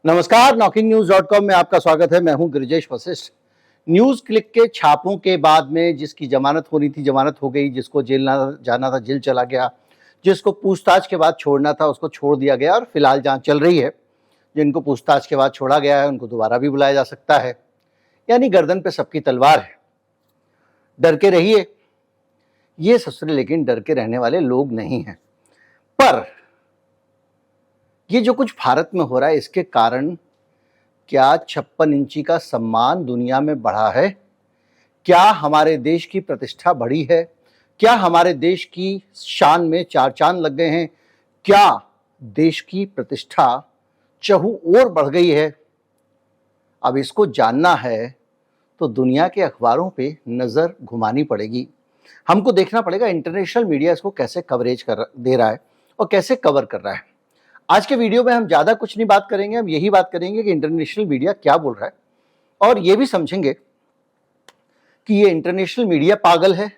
नमस्कार, NockingNews.com में आपका स्वागत है। मैं हूं गिरिजेश वशिष्ठ। न्यूज क्लिक के छापों के बाद में जिसकी जमानत होनी थी जमानत हो गई, जिसको जेल जाना था जेल चला गया, जिसको पूछताछ के बाद छोड़ना था उसको छोड़ दिया गया और फिलहाल जांच चल रही है। जिनको पूछताछ के बाद छोड़ा गया है उनको दोबारा भी बुलाया जा सकता है। यानी गर्दन पे सबकी तलवार है। डर के रहिए, ये ससुरे लेकिन डर के रहने वाले लोग नहीं हैं। पर ये जो कुछ भारत में हो रहा है इसके कारण क्या 56 इंची का सम्मान दुनिया में बढ़ा है? क्या हमारे देश की प्रतिष्ठा बढ़ी है? क्या हमारे देश की शान में चार चांद लग गए हैं? क्या देश की प्रतिष्ठा चहु ओर बढ़ गई है? अब इसको जानना है तो दुनिया के अखबारों पे नजर घुमानी पड़ेगी। हमको देखना पड़ेगा इंटरनेशनल मीडिया इसको कैसे कवरेज दे रहा है और कैसे कवर कर रहा है। आज के वीडियो में हम ज़्यादा कुछ नहीं बात करेंगे, हम यही बात करेंगे कि इंटरनेशनल मीडिया क्या बोल रहा है और ये भी समझेंगे कि ये इंटरनेशनल मीडिया पागल है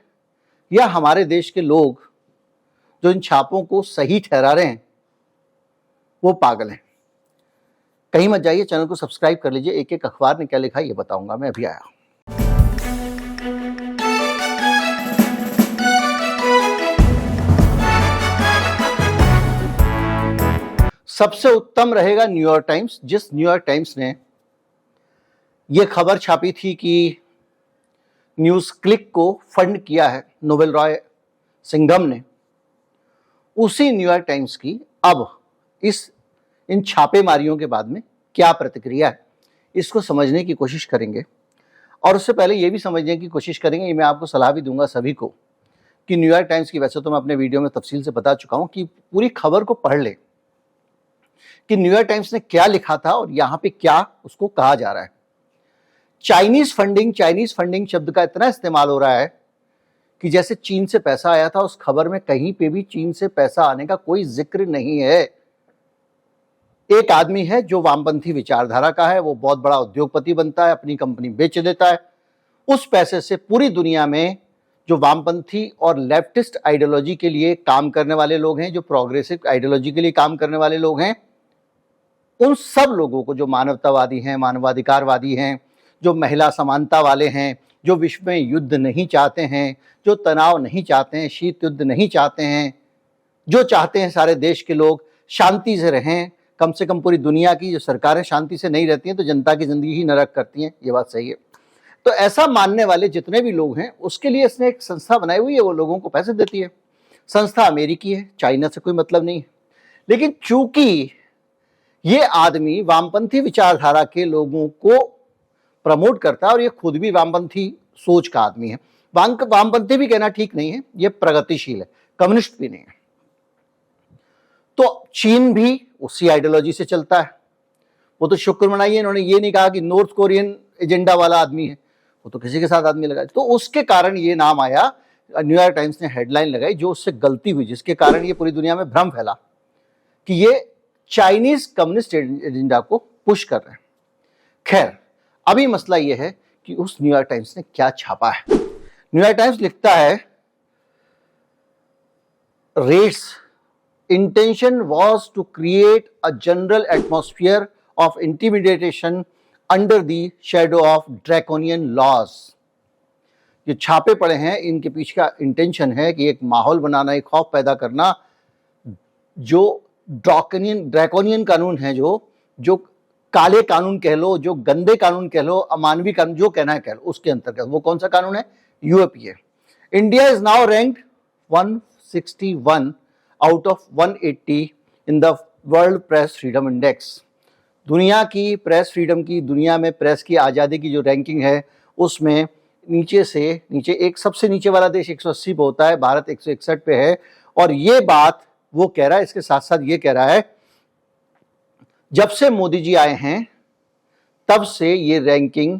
या हमारे देश के लोग जो इन छापों को सही ठहरा रहे हैं वो पागल हैं। कहीं मत जाइए, चैनल को सब्सक्राइब कर लीजिए। एक एक अखबार ने क्या लिखा है ये बताऊंगा मैं, अभी आया। सबसे उत्तम रहेगा न्यूयॉर्क टाइम्स, जिस न्यूयॉर्क टाइम्स ने यह खबर छापी थी कि न्यूज क्लिक को फंड किया है नोबेल रॉय सिंघम ने। उसी न्यूयॉर्क टाइम्स की अब इन छापेमारियों के बाद में क्या प्रतिक्रिया है इसको समझने की कोशिश करेंगे। और उससे पहले यह भी समझने की कोशिश करेंगे, ये मैं आपको सलाह भी दूंगा सभी को कि न्यूयॉर्क टाइम्स की, वैसे तो मैं अपने वीडियो में तफसील से बता चुका हूं, कि पूरी खबर को पढ़ ले कि न्यूयॉर्क टाइम्स ने क्या लिखा था और यहां पे क्या उसको कहा जा रहा है। चाइनीज फंडिंग शब्द का इतना इस्तेमाल हो रहा है कि जैसे चीन से पैसा आया था। उस खबर में कहीं पे भी चीन से पैसा आने का कोई जिक्र नहीं है। एक आदमी है जो वामपंथी विचारधारा का है, वो बहुत बड़ा उद्योगपति बनता है, अपनी कंपनी बेच देता है। उस पैसे से पूरी दुनिया में जो वामपंथी और लेफ्टिस्ट आइडियोलॉजी के लिए काम करने वाले लोग हैं, जो प्रोग्रेसिव आइडियोलॉजी के लिए काम करने वाले लोग हैं, उन सब लोगों को, जो मानवतावादी हैं, मानवाधिकारवादी हैं, जो महिला समानता वाले हैं, जो विश्व में युद्ध नहीं चाहते हैं, जो तनाव नहीं चाहते हैं, शीत युद्ध नहीं चाहते हैं, जो चाहते हैं सारे देश के लोग शांति से रहें, कम से कम पूरी दुनिया की जो सरकारें शांति से नहीं रहती हैं तो जनता की जिंदगी ही नरक करती हैं, ये बात सही है। तो ऐसा मानने वाले जितने भी लोग हैं उसके लिए इसने एक संस्था बनाई हुई है, वो लोगों को पैसे देती है। संस्था अमेरिकी है, चाइना से कोई मतलब नहीं है। लेकिन चूंकि ये आदमी वामपंथी विचारधारा के लोगों को प्रमोट करता है और ये खुद भी वामपंथी सोच का आदमी है, वामपंथी भी कहना ठीक नहीं है, ये प्रगतिशील है, कम्युनिस्ट भी नहीं है। तो चीन भी उसी आइडियोलॉजी से चलता है। वो तो शुक्र मनाइए, इन्होंने ये नहीं कहा कि नॉर्थ कोरियन एजेंडा वाला आदमी है, वो तो किसी के साथ आदमी लगाए। तो उसके कारण ये नाम आया, न्यूयॉर्क टाइम्स ने हेडलाइन लगाई जो उससे गलती हुई, जिसके कारण ये पूरी दुनिया में भ्रम फैला कि ये चाइनीज कम्युनिस्ट एजेंडा को पुश कर रहे हैं। खैर, अभी मसला यह है कि उस न्यूयॉर्क टाइम्स ने क्या छापा है। न्यूयॉर्क टाइम्स लिखता है, raids intention was to create a general atmosphere of intimidation under the shadow of draconian laws. ये छापे पड़े हैं, इनके पीछे का इंटेंशन है कि एक माहौल बनाना, एक खौफ पैदा करना। जो ड्रैकोनियन कानून है, जो काले कानून कह लो, जो गंदे कानून कह लो, अमानवीय कानून जो कहना है कह लो, उसके अंतर्गत वो कौन सा कानून है? UAPA. India is now ranked 161 out of 180 in the world press freedom index. दुनिया की प्रेस फ्रीडम की, दुनिया में प्रेस की आज़ादी की जो रैंकिंग है उसमें नीचे से नीचे, एक सबसे नीचे वाला देश 180 पे होता है, भारत 161 पे है। और ये बात वो कह रहा है, इसके साथ साथ ये कह रहा है जब से मोदी जी आए हैं तब से ये रैंकिंग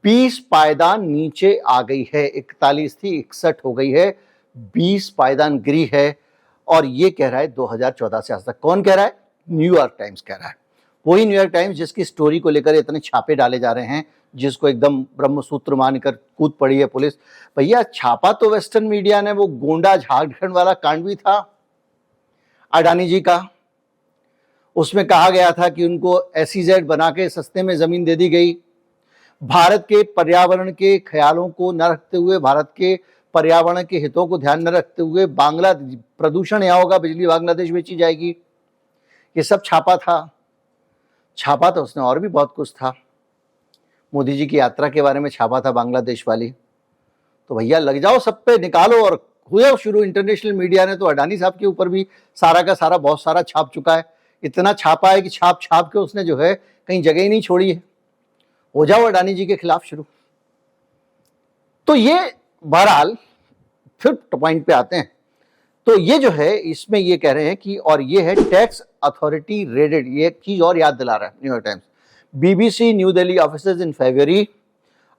20 पायदान नीचे आ गई है। 41 थी, 61 हो गई है, 20 पायदान गिरी है। और ये कह रहा है 2014 से आज तक। कौन कह रहा है? न्यूयॉर्क टाइम्स कह रहा है। वही न्यूयॉर्क टाइम्स जिसकी स्टोरी को लेकर इतने छापे डाले जा रहे हैं, जिसको एकदम ब्रह्मसूत्र मानकर कूद पड़ी है पुलिस। भैया, छापा तो वेस्टर्न मीडिया ने, वो गोंडा झारखंड वाला कांड भी था अडानी जी का, उसमें कहा गया था कि उनको SEZ बना के सस्ते में जमीन दे दी गई। भारत के पर्यावरण के ख्यालों को न रखते हुए, भारत के पर्यावरण के हितों को ध्यान न रखते हुए बांग्ला प्रदूषण यहाँ होगा, बिजली बांग्लादेश बेची जाएगी, ये सब छापा था। छापा तो उसने और भी बहुत कुछ था, मोदी जी की यात्रा के बारे में छापा था बांग्लादेश वाली। तो भैया लग जाओ सब पे, निकालो और हुए शुरू। इंटरनेशनल मीडिया ने तो अडानी साहब के ऊपर भी सारा का सारा बहुत सारा छाप चुका है। इतना छापा है कि छाप छाप के उसने जो है कहीं जगह ही नहीं छोड़ी है। हो जाओ अडानी जी के खिलाफ शुरू। तो ये बहरहाल फिर पॉइंट पे आते हैं। तो ये जो है इसमें ये कह रहे हैं कि, और ये है टैक्स अथॉरिटी रेडेड, ये एक चीज और याद दिला रहा है New York times. BBC New Delhi offices in February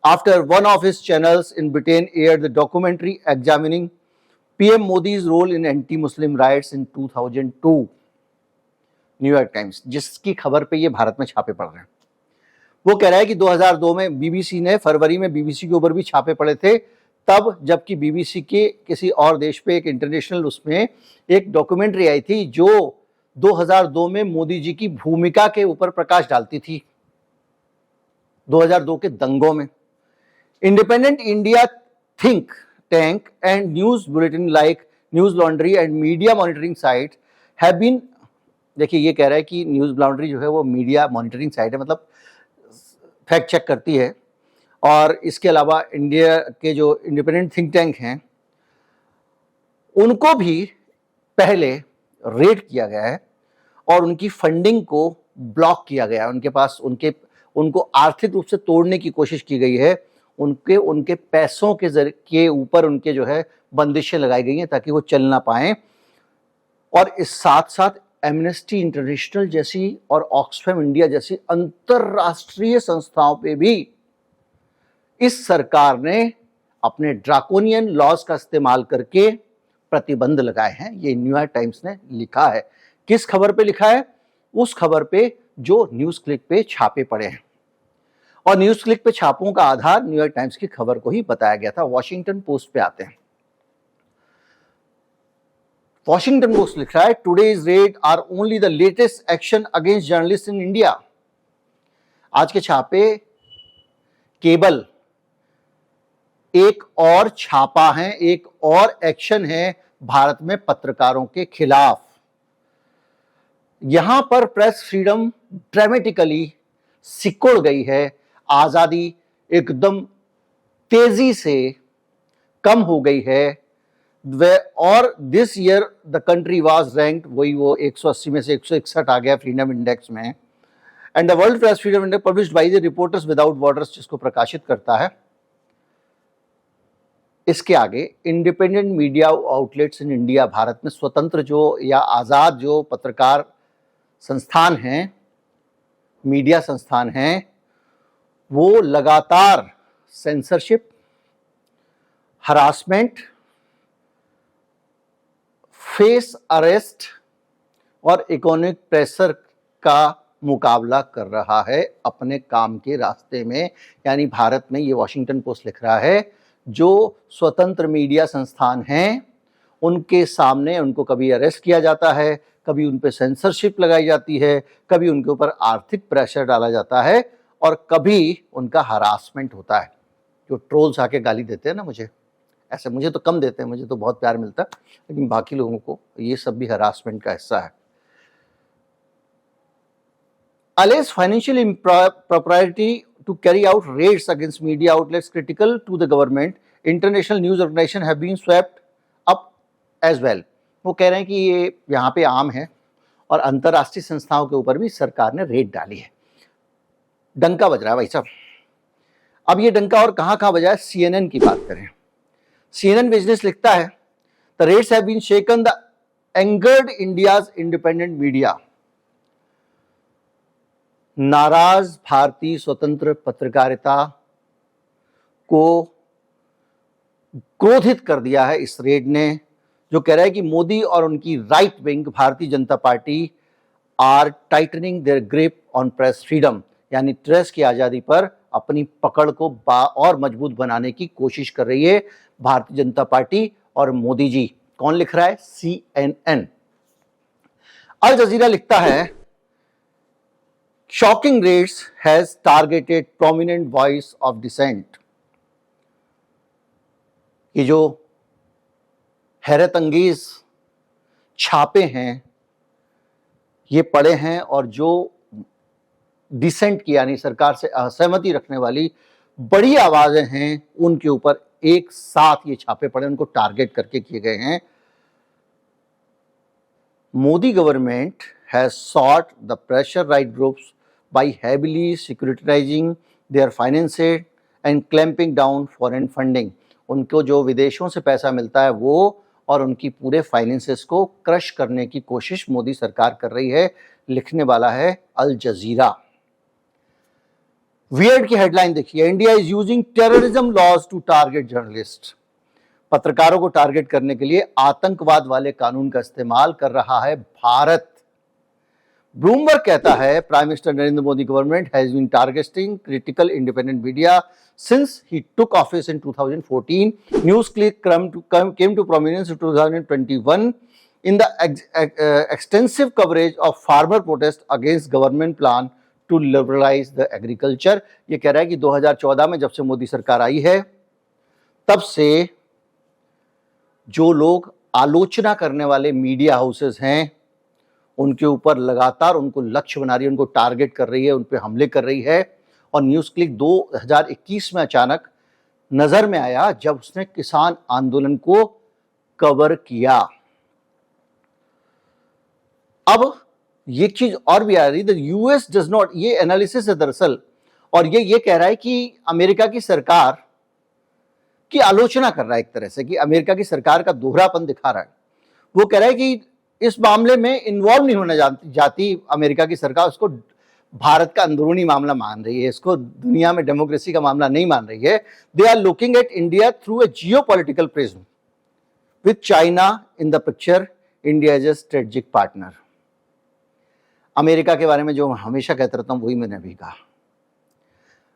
after one of his channels in Britain aired the documentary examining PM Modi's role in anti-Muslim riots in 2002। New York times, जिसकी खबर पे ये भारत में छापे पड़ रहे हैं, वो कह रहा है कि 2002 में BBC ने, फरवरी में BBC के ऊपर भी छापे पड़े थे, तब जबकि BBC के किसी और देश पे एक इंटरनेशनल उसमें एक डॉक्यूमेंट्री आई थी जो 2002 में मोदी जी की भूमिका के ऊपर प्रकाश डालती थी, 2002 के दंगों में। Independent India think tank and news bulletin like Newslaundry and media monitoring site have been, देखिए ये कह रहा है कि न्यूज लॉन्ड्री जो है वो मीडिया मॉनिटरिंग साइट है, मतलब फैक्ट चेक करती है। और इसके अलावा इंडिया के जो इंडिपेंडेंट थिंक टैंक हैं उनको भी पहले रेड किया गया है और उनकी फंडिंग को ब्लॉक किया गया है। उनके पास उनको आर्थिक रूप से तोड़ने की कोशिश की गई है। उनके पैसों के ऊपर उनके जो है बंदिशें लगाई गई हैं ताकि वो चल ना पाएं। और इस साथ साथ एमनेस्टी इंटरनेशनल जैसी और ऑक्सफैम इंडिया जैसी अंतरराष्ट्रीय संस्थाओं पे भी इस सरकार ने अपने ड्राकोनियन लॉज का इस्तेमाल करके प्रतिबंध लगाए हैं। ये न्यूयॉर्क टाइम्स ने लिखा है। किस खबर पे लिखा है? उस खबर पे जो न्यूज क्लिक पे छापे पड़े हैं। और न्यूज क्लिक पे छापों का आधार न्यूयॉर्क टाइम्स की खबर को ही बताया गया था। वॉशिंगटन पोस्ट पे आते हैं। वॉशिंगटन पोस्ट लिख रहा है, today's raids are only the latest action against journalist in India. आज के छापे केवल एक और छापा है, एक और एक्शन है भारत में पत्रकारों के खिलाफ। यहां पर प्रेस फ्रीडम ड्रामेटिकली सिकुड़ गई है। आजादी एकदम तेजी से कम हो गई है। और this year the country was ranked, वही वो 180 में से 161 आ गया फ्रीडम इंडेक्स में। And the world press freedom index published by the reporters without borders, जिसको प्रकाशित करता है। इसके आगे independent media outlets in India, Bharat में स्वतंत्र जो या आजाद जो पत्रकार संस्थान हैं, मीडिया संस्थान हैं, वो लगातार सेंसरशिप, हरासमेंट, फेस अरेस्ट और इकोनॉमिक प्रेशर का मुकाबला कर रहा है अपने काम के रास्ते में। यानी भारत में, ये वॉशिंगटन पोस्ट लिख रहा है, जो स्वतंत्र मीडिया संस्थान हैं उनके सामने उनको कभी अरेस्ट किया जाता है, कभी उन पे सेंसरशिप लगाई जाती है, कभी उनके ऊपर आर्थिक प्रेशर डाला जाता है और कभी उनका हरासमेंट होता है। जो ट्रोल्स आके गाली देते हैं ना मुझे, ऐसे मुझे तो कम देते हैं, मुझे तो बहुत प्यार मिलता है, लेकिन बाकी लोगों को ये सब भी हरासमेंट का हिस्सा है। Alleged financial impropriety to carry out raids against media outlets critical to the government, international news organizations have been swept up as well। वो कह रहे हैं कि ये यहाँ पे आम है और अंतर्राष्ट्रीय संस्थाओं के ऊपर भी सरकार ने रेड डाली है। डंका बज रहा है भाई साहब। अब ये डंका और कहाँ बजा है? CNN की बात करें। CNN बिजनेस लिखता है, the raids have been shaken the angered India's independent media. नाराज भारतीय स्वतंत्र पत्रकारिता को क्रोधित कर दिया है इस रेड ने, जो कह रहा है कि मोदी और उनकी right wing Bharatiya Janata Party are tightening their grip on press freedom, यानी प्रेस की आज़ादी पर अपनी पकड़ को और मजबूत बनाने की कोशिश कर रही है भारतीय जनता पार्टी और मोदी जी। कौन लिख रहा है? CNN। अल जजीरा लिखता है, shocking rates has targeted prominent voice of dissent। ये जो हैरत अंगेज छापे हैं ये पड़े हैं और जो डिसेंट की यानी सरकार से असहमति रखने वाली बड़ी आवाजें हैं उनके ऊपर एक साथ ये छापे पड़े, उनको टारगेट करके किए गए हैं। Modi government has sought the pressure right groups by heavily securitizing their finances and clamping down foreign funding। उनको जो विदेशों से पैसा मिलता है वो और उनकी पूरे फाइनेंसेस को क्रश करने की कोशिश मोदी सरकार कर रही है। लिखने वाला है अल जजीरा। वियर्ड की हेडलाइन देखिए, India is using terrorism laws to target journalist. पत्रकारों को टारगेट करने के लिए आतंकवाद वाले कानून का इस्तेमाल कर रहा है भारत। ब्लूमबर्ग कहता है prime minister Narendra Modi government has been targeting critical independent media since he took office in 2014. NewsClick came to prominence in 2021 in the extensive coverage of farmer protest against government plan to liberalize the agriculture। ये कह रहा है कि 2014 में जब से मोदी सरकार आई है तब से जो लोग आलोचना करने वाले मीडिया हाउसेस हैं उनके ऊपर लगातार उनको लक्ष्य बना रही है, उनको टारगेट कर रही है, उन पे हमले कर रही है। और न्यूज क्लिक 2021 में अचानक नजर में आया जब उसने किसान आंदोलन को कवर किया। अब ये चीज और भी आ रही है, यूएस डज नॉट, ये एनालिसिस है दरअसल, और ये कह रहा है कि अमेरिका की सरकार की आलोचना कर रहा है एक तरह से, कि अमेरिका की सरकार का दोहरापन दिखा रहा है। वो कह रहा है कि इस मामले में इन्वॉल्व नहीं होना जाती अमेरिका की सरकार, उसको भारत का अंदरूनी मामला मान रही है, इसको दुनिया में डेमोक्रेसी का मामला नहीं मान रही है। They are looking at India through a geopolitical prism with China in the picture, India is a strategic partner. America के बारे में जो हमेशा कहता रहता हूं वही मैंने अभी कहा।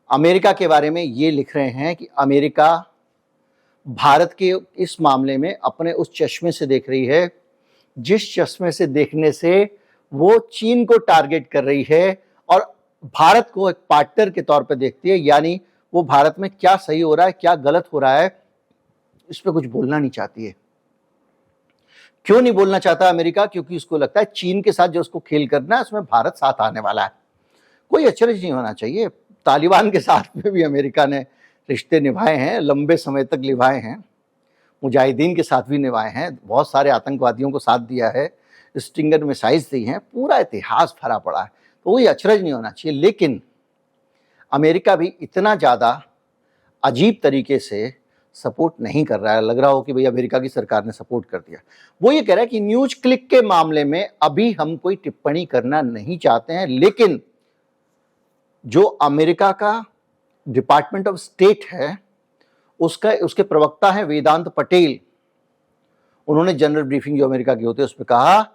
अमेरिका के बारे में ये लिख रहे हैं कि अमेरिका भारत के इस मामले में अपने उस चश्मे से देख रही है जिस चश्मे से देखने से वो चीन को टारगेट कर रही है और भारत को एक पार्टनर के तौर पर देखती है। यानी वो भारत में क्या सही हो रहा है क्या गलत हो रहा है इस पर कुछ बोलना नहीं चाहती है। क्यों नहीं बोलना चाहता अमेरिका? क्योंकि उसको लगता है चीन के साथ जो उसको खेल करना है उसमें भारत साथ आने वाला है। कोई आश्चर्य नहीं होना चाहिए, तालिबान के साथ में भी अमेरिका ने रिश्ते निभाए हैं, लंबे समय तक निभाए हैं, मुजाहिदीन के साथ भी निभाए हैं, बहुत सारे आतंकवादियों को साथ दिया है, स्टिंगर मिसाइल्स दी हैं, पूरा इतिहास भरा पड़ा है। तो कोई अचरज नहीं होना चाहिए। लेकिन अमेरिका भी इतना ज़्यादा अजीब तरीके से सपोर्ट नहीं कर रहा है। लग रहा हो कि भाई अमेरिका की सरकार ने सपोर्ट कर दिया। वो ये कह रहा है कि न्यूज क्लिक के मामले में अभी हम कोई टिप्पणी करना नहीं चाहते हैं, लेकिन जो अमेरिका का डिपार्टमेंट ऑफ स्टेट है उसके प्रवक्ता हैं वेदांत पटेल, उन्होंने जनरल ब्रीफिंग जो अमेरिका की होती है उस पर कहा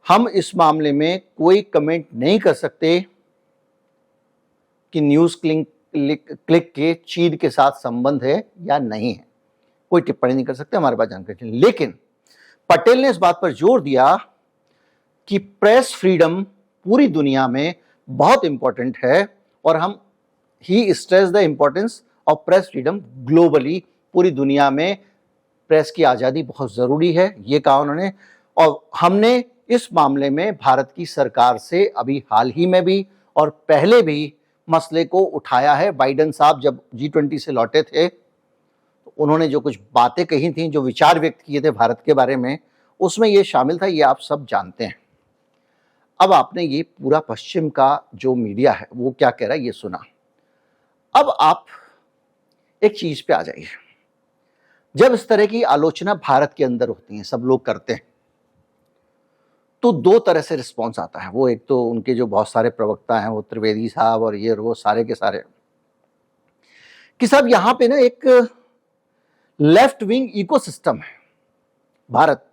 हम इस मामले में कोई कमेंट नहीं कर सकते कि न्यूज क्लिक के चीन के साथ संबंध है या नहीं है, कोई टिप्पणी नहीं कर सकते, हमारे पास जानकारी नहीं। लेकिन पटेल ने इस बात पर जोर दिया कि प्रेस फ्रीडम पूरी दुनिया में बहुत इंपॉर्टेंट है और he stress the importance of press freedom globally, पूरी दुनिया में प्रेस की आज़ादी बहुत ज़रूरी है, ये कहा उन्होंने। और हमने इस मामले में भारत की सरकार से अभी हाल ही में भी और पहले भी मसले को उठाया है। बाइडेन साहब जब G20 से लौटे थे तो उन्होंने जो कुछ बातें कही थी, जो विचार व्यक्त किए थे भारत के बारे में, उसमें ये शामिल था, ये आप सब जानते हैं। अब आपने ये पूरा पश्चिम का जो मीडिया है वो क्या कह रहा है ये सुना। अब आप एक चीज पे आ जाइए, जब इस तरह की आलोचना भारत के अंदर होती है, सब लोग करते हैं, तो दो तरह से रिस्पॉन्स आता है। वो एक तो उनके जो बहुत सारे प्रवक्ता हैं, वो त्रिवेदी साहब और ये वो सारे के सारे, कि साहब यहाँ पे ना एक लेफ्ट विंग इकोसिस्टम है भारत,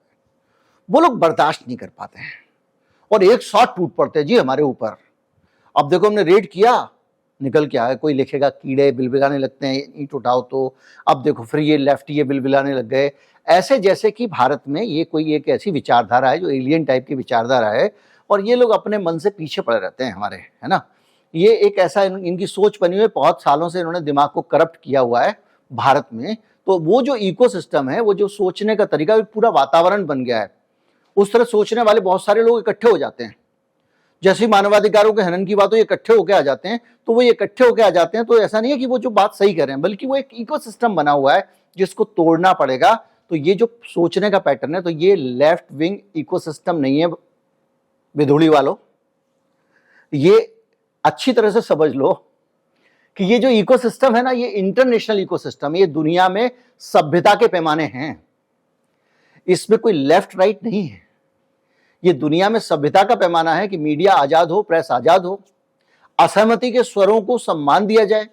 वो लोग बर्दाश्त नहीं कर पाते हैं और एक शॉट टूट पड़ते हैं जी हमारे ऊपर। अब देखो हमने रेड किया, निकल के आए, कोई लिखेगा कीड़े बिलबिलाने लगते हैं ईंट उठाओ तो, अब देखो फिर ये लेफ्ट ये बिलबिलाने लग गए। ऐसे जैसे कि भारत में ये कोई एक ऐसी विचारधारा है जो एलियन टाइप की विचारधारा है, और ये लोग अपने मन से पीछे पड़े रहते हैं हमारे, है ना। ये एक ऐसा इनकी सोच बनी हुई है, बहुत सालों से इन्होंने दिमाग को करप्ट किया हुआ है भारत में। तो वो जो इकोसिस्टम है, वो जो सोचने का तरीका, पूरा वातावरण बन गया है। उस तरह सोचने वाले बहुत सारे लोग इकट्ठे हो जाते हैं। जैसे ही मानवाधिकारों के हनन की बात हो, ये इकट्ठे होकर आ जाते हैं। तो वो ये इकट्ठे होकर आ जाते हैं, तो ऐसा नहीं है कि वो जो बात सही कर रहे हैं, बल्कि वो एक इकोसिस्टम बना हुआ है जिसको तोड़ना पड़ेगा। तो ये जो सोचने का पैटर्न है, तो ये लेफ्ट विंग इकोसिस्टम नहीं है विधुड़ी वालों। ये अच्छी तरह से समझ लो कि ये जो इकोसिस्टम है ना, ये इंटरनेशनल इकोसिस्टम है। ये दुनिया में सभ्यता के पैमाने हैं, इसमें कोई लेफ्ट राइट नहीं है। ये दुनिया में सभ्यता का पैमाना है कि मीडिया आजाद हो, प्रेस आजाद हो, असहमति के स्वरों को सम्मान दिया जाए,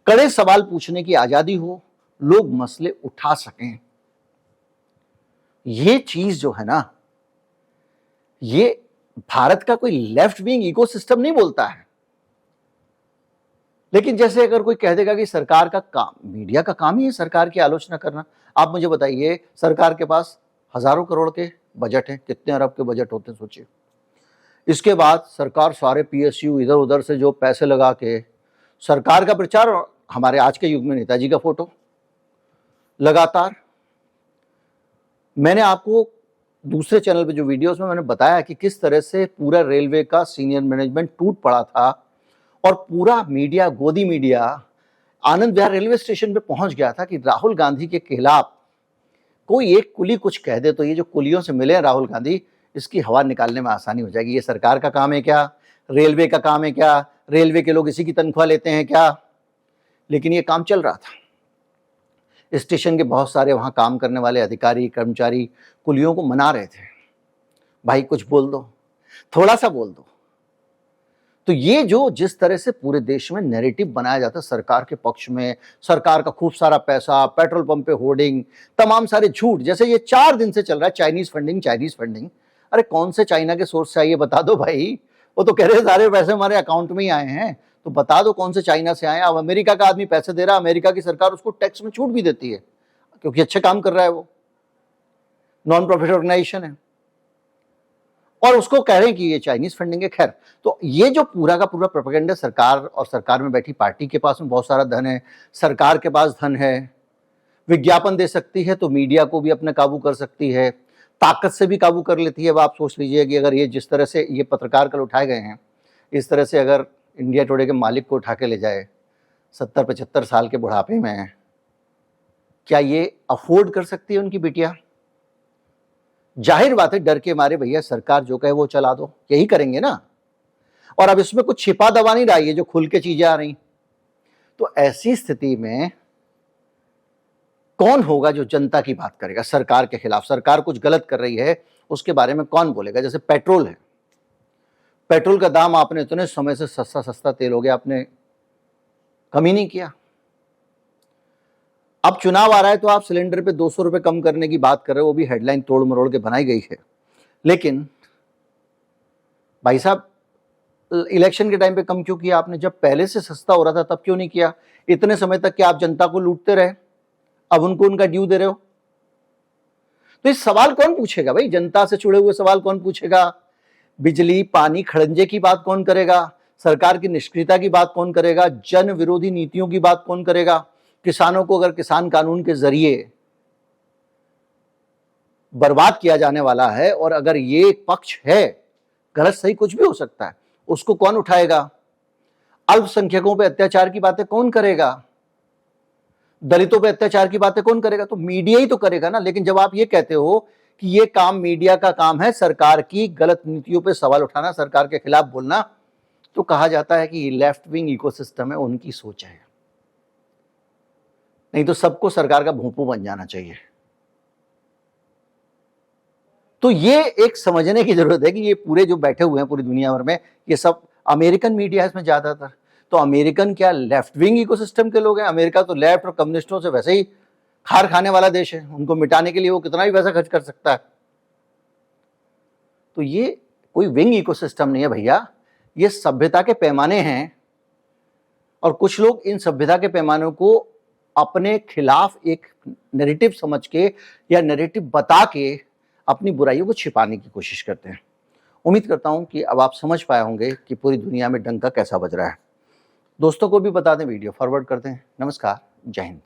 कड़े सवाल पूछने की आजादी हो, लोग मसले उठा सकें। ये चीज जो है ना, ये भारत का कोई लेफ्ट विंग इकोसिस्टम नहीं बोलता है। लेकिन जैसे अगर कोई कह देगा कि सरकार का काम, मीडिया का काम ही है सरकार की आलोचना करना। आप मुझे बताइए, सरकार के पास हजारों करोड़ के बजट है, कितने अरब के बजट होते हैं सोचिए। इसके बाद सरकार सारे पीएसयू इधर उधर से जो पैसे लगा के सरकार का प्रचार, हमारे आज के युग में नेताजी का फोटो लगातार। मैंने आपको दूसरे चैनल पे जो वीडियोस में मैंने बताया कि किस तरह से पूरा रेलवे का सीनियर मैनेजमेंट टूट पड़ा था और पूरा मीडिया, गोदी media Anand Vihar railway station पे पहुंच गया था कि राहुल गांधी के खिलाफ कोई एक कुली कुछ कह दे तो ये जो कुलियों से मिले हैं राहुल गांधी, इसकी हवा निकालने में आसानी हो जाएगी। ये सरकार का काम है क्या? रेलवे का काम है क्या? रेलवे के लोग इसी की तनख्वाह लेते हैं क्या? लेकिन ये काम चल रहा था। स्टेशन के बहुत सारे वहां काम करने वाले अधिकारी, कर्मचारी कुलियों को मना रहे थे, भाई कुछ बोल दो, थोड़ा सा बोल दो। तो ये जो जिस तरह से पूरे देश में नैरेटिव बनाया जाता है सरकार के पक्ष में, सरकार का खूब सारा पैसा, पेट्रोल पंप पे होर्डिंग, तमाम सारे झूठ, जैसे ये 4 दिन से चल रहा है चाइनीज फंडिंग, चाइनीज फंडिंग। अरे कौन से चाइना के सोर्स से आइए बता दो भाई। वो तो कह रहे सारे पैसे हमारे अकाउंट में ही आए हैं, तो बता दो कौन से चाइना से आए। अब अमेरिका का आदमी पैसे दे रहा है, अमेरिका की सरकार उसको टैक्स में छूट भी देती है क्योंकि अच्छे काम कर रहा है, वो नॉन प्रॉफिट ऑर्गेनाइजेशन है, और उसको कह रहे हैं कि ये चाइनीज फंडिंग है। खैर, तो ये जो पूरा का पूरा प्रोपेगेंडा सरकार और सरकार में बैठी पार्टी के पास में बहुत सारा धन है, सरकार के पास धन है, विज्ञापन दे सकती है तो मीडिया को भी अपने काबू कर सकती है, ताकत से भी काबू कर लेती है। अब आप सोच लीजिए कि अगर ये जिस तरह से ये पत्रकार कल उठाए गए हैं, इस तरह से अगर इंडिया टुडे के मालिक को उठा के ले जाए 70-75 साल के बुढ़ापे में, क्या ये अफोर्ड कर सकती है उनकी बिटिया? जाहिर बात है डर के मारे भैया सरकार जो कहे वो चला दो, यही करेंगे ना। और अब इसमें कुछ छिपा दबा नहीं रहा है, ये जो खुल के चीजें आ रही। तो ऐसी स्थिति में कौन होगा जो जनता की बात करेगा सरकार के खिलाफ? सरकार कुछ गलत कर रही है उसके बारे में कौन बोलेगा? जैसे पेट्रोल है, पेट्रोल का दाम आपने इतने समय से सस्ता सस्ता तेल हो गया, आपने कम ही नहीं किया। अब चुनाव आ रहा है तो आप सिलेंडर पे 200 रुपए कम करने की बात कर रहे हो, वो भी हेडलाइन तोड़ मरोड़ के बनाई गई है। लेकिन भाई साहब, इलेक्शन के टाइम पे कम क्यों किया आपने? जब पहले से सस्ता हो रहा था तब क्यों नहीं किया? इतने समय तक कि आप जनता को लूटते रहे, अब उनको उनका ड्यू दे रहे हो। तो इस सवाल कौन पूछेगा भाई? जनता से जुड़े हुए सवाल कौन पूछेगा? बिजली, पानी, खड़ंजे की बात कौन करेगा? सरकार की निष्क्रियता की बात कौन करेगा? जन विरोधी नीतियों की बात कौन करेगा? किसानों को अगर किसान कानून के जरिए बर्बाद किया जाने वाला है और अगर ये पक्ष है, गलत सही कुछ भी हो सकता है, उसको कौन उठाएगा? अल्पसंख्यकों पे अत्याचार की बातें कौन करेगा? दलितों पे अत्याचार की बातें कौन करेगा? तो मीडिया ही तो करेगा ना। लेकिन जब आप ये कहते हो कि ये काम मीडिया का काम है, सरकार की गलत नीतियों पे सवाल उठाना, सरकार के खिलाफ बोलना, तो कहा जाता है कि ये लेफ्ट विंग इकोसिस्टम है, उनकी सोच है। नहीं तो सबको सरकार का भोंपू बन जाना चाहिए। तो ये एक समझने की जरूरत है कि ये पूरे जो बैठे हुए हैं पूरी दुनिया भर में, ये सब अमेरिकन मीडिया है इसमें ज्यादातर। तो अमेरिकन क्या लेफ्ट विंग इकोसिस्टम के लोग हैं? अमेरिका तो लेफ्ट और कम्युनिस्टों से वैसे ही खार खाने वाला देश है, उनको मिटाने के लिए वो कितना भी पैसा खर्च कर सकता है। तो ये कोई विंग इकोसिस्टम नहीं है भैया, ये सभ्यता के पैमाने हैं। और कुछ लोग इन सभ्यता के पैमानों को अपने खिलाफ एक नैरेटिव समझ के या नैरेटिव बता के अपनी बुराइयों को छिपाने की कोशिश करते हैं। उम्मीद करता हूं कि अब आप समझ पाए होंगे कि पूरी दुनिया में डंका कैसा बज रहा है। दोस्तों को भी बता दें, वीडियो फॉरवर्ड करते हैं। नमस्कार, जय हिंद।